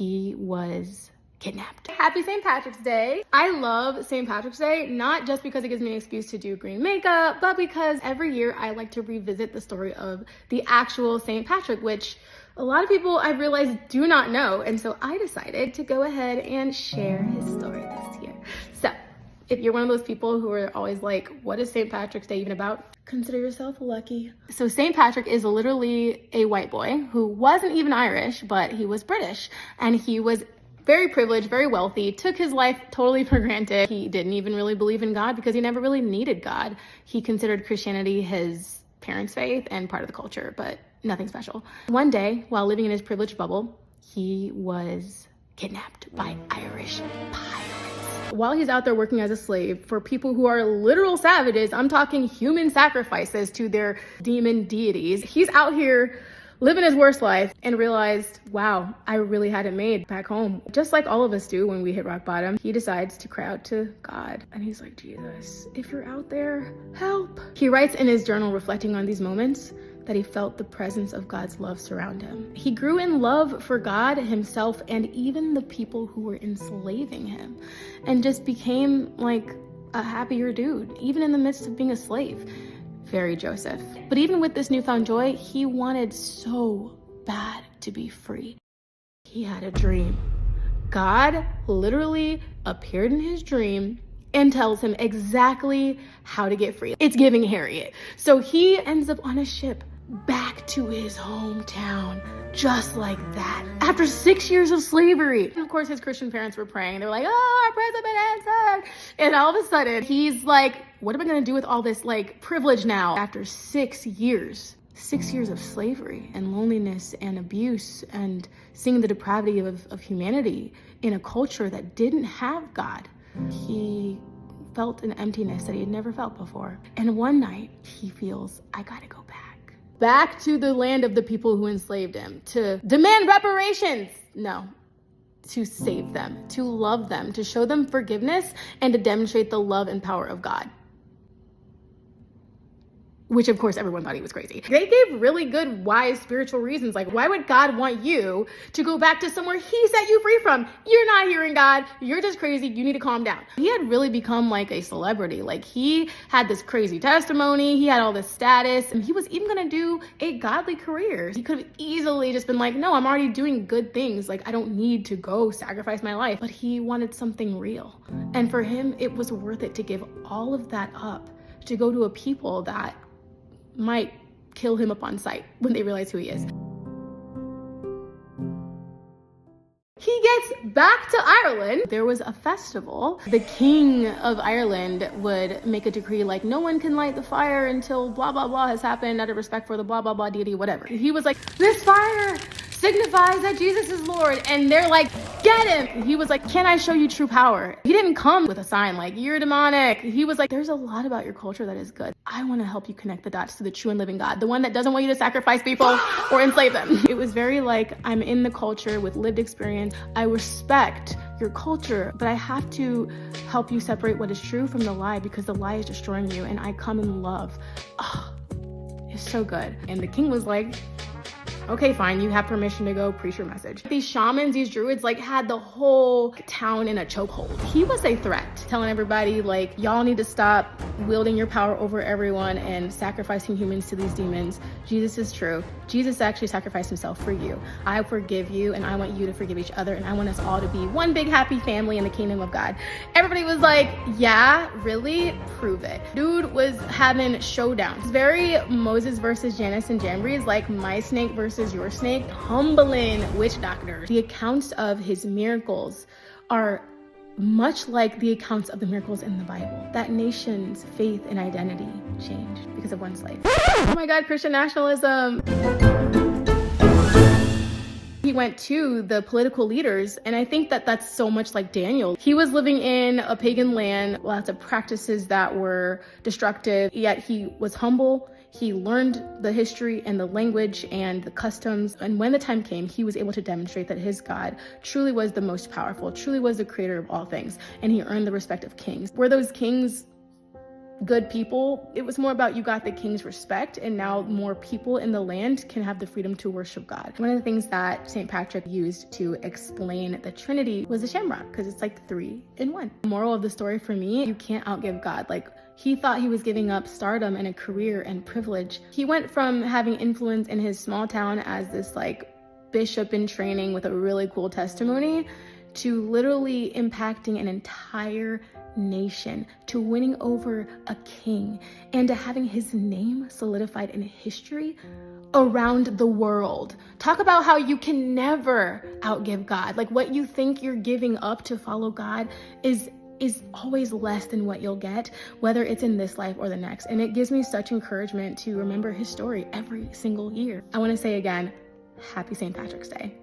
he was kidnapped. Happy St. Patrick's Day. I love St. Patrick's Day, not just because it gives me an excuse to do green makeup, but because every year I like to revisit the story of the actual St. Patrick, which a lot of people I've realized do not know. And so I decided to go ahead and share his story this year. So if you're one of those people who are always like, what is St. Patrick's Day even about? Consider yourself lucky. So St. Patrick is literally a white boy who wasn't even Irish, but he was British. And he was very privileged, very wealthy, took his life totally for granted. He didn't even really believe in God because he never really needed God. He considered Christianity his parents' faith and part of the culture, but nothing special. One day, while living in his privileged bubble, he was kidnapped by Irish pirates. While he's out there working as a slave for people who are literal savages, I'm talking human sacrifices to their demon deities, he's out here living his worst life and realized, wow, I really had it made back home. Just like all of us do when we hit rock bottom, he decides to cry out to God. And he's like, Jesus, if you're out there, help. He writes in his journal, reflecting on these moments, that he felt the presence of God's love surround him. He grew in love for God, himself, and even the people who were enslaving him, and just became like a happier dude, even in the midst of being a slave. Very Joseph. But even with this newfound joy, he wanted so bad to be free. He had a dream. God literally appeared in his dream and tells him exactly how to get free. It's giving Harriet. So he ends up on a ship back to his hometown, just like that, after 6 years of slavery. And of course, his Christian parents were praying. They were like, oh, our prayers have been answered. And all of a sudden, he's like, what am I gonna do with all this like privilege now? After 6 years, 6 years of slavery and loneliness and abuse and seeing the depravity of humanity in a culture that didn't have God, he felt an emptiness that he had never felt before. And one night, he feels, I gotta go back to the land of the people who enslaved him, to demand reparations. No, to save them, to love them, to show them forgiveness, and to demonstrate the love and power of God. Which of course everyone thought he was crazy. They gave really good, wise, spiritual reasons. Like, why would God want you to go back to somewhere he set you free from? You're not hearing God. You're just crazy. You need to calm down. He had really become like a celebrity. Like, he had this crazy testimony. He had all this status, and he was even gonna do a godly career. He could have easily just been like, no, I'm already doing good things. Like, I don't need to go sacrifice my life. But he wanted something real. And for him, it was worth it to give all of that up, to go to a people that might kill him up on sight when they realize who he is. He gets back to Ireland. There was a festival. The king of Ireland would make a decree like, no one can light the fire until blah, blah, blah has happened out of respect for the blah, blah, blah deity, whatever. He was like, this fire signifies that Jesus is Lord. And they're like, get him. He was like, can I show you true power? He didn't come with a sign like, you're demonic. He was like, there's a lot about your culture that is good. I want to help you connect the dots to the true and living God, the one that doesn't want you to sacrifice people or enslave them. It was very like, I'm in the culture with lived experience. I respect your culture, but I have to help you separate what is true from the lie, because the lie is destroying you, and I come in love. Oh, it's so good. And the king was like, okay, fine, you have permission to go preach your message. These shamans, these druids, like, had the whole town in a chokehold. He was a threat, telling everybody, like, y'all need to stop wielding your power over everyone and sacrificing humans to these demons. Jesus is true. Jesus actually sacrificed himself for you. I forgive you, and I want you to forgive each other, and I want us all to be one big happy family in the kingdom of God. Everybody was like, yeah, really? Prove it. Dude was having showdowns. Very Moses versus Janus and Jambres, like my snake versus your snake, humbling witch doctors. The accounts of his miracles are much like the accounts of the miracles in the Bible. That nation's faith and identity changed because of one slave. Oh my God, Christian nationalism. He went to the political leaders, and I think that that's so much like Daniel. He was living in a pagan land, lots of practices that were destructive, yet he was humble. He learned the history and the language and the customs, and when the time came, he was able to demonstrate that his God truly was the most powerful, truly was the creator of all things, and he earned the respect of kings. Were those kings good people. It was more about you got the king's respect, and now more people in the land can have the freedom to worship God. One of the things that St. Patrick used to explain the Trinity was the shamrock, because it's like 3 in 1. The moral of the story for me, you can't outgive God. Like, he thought he was giving up stardom and a career and privilege. He went from having influence in his small town as this like bishop in training with a really cool testimony to literally impacting an entire nation, to winning over a king, and to having his name solidified in history around the world. Talk about how you can never outgive God. Like, what you think you're giving up to follow God is always less than what you'll get, whether it's in this life or the next. And it gives me such encouragement to remember his story every single year. I want to say again, happy St. Patrick's Day.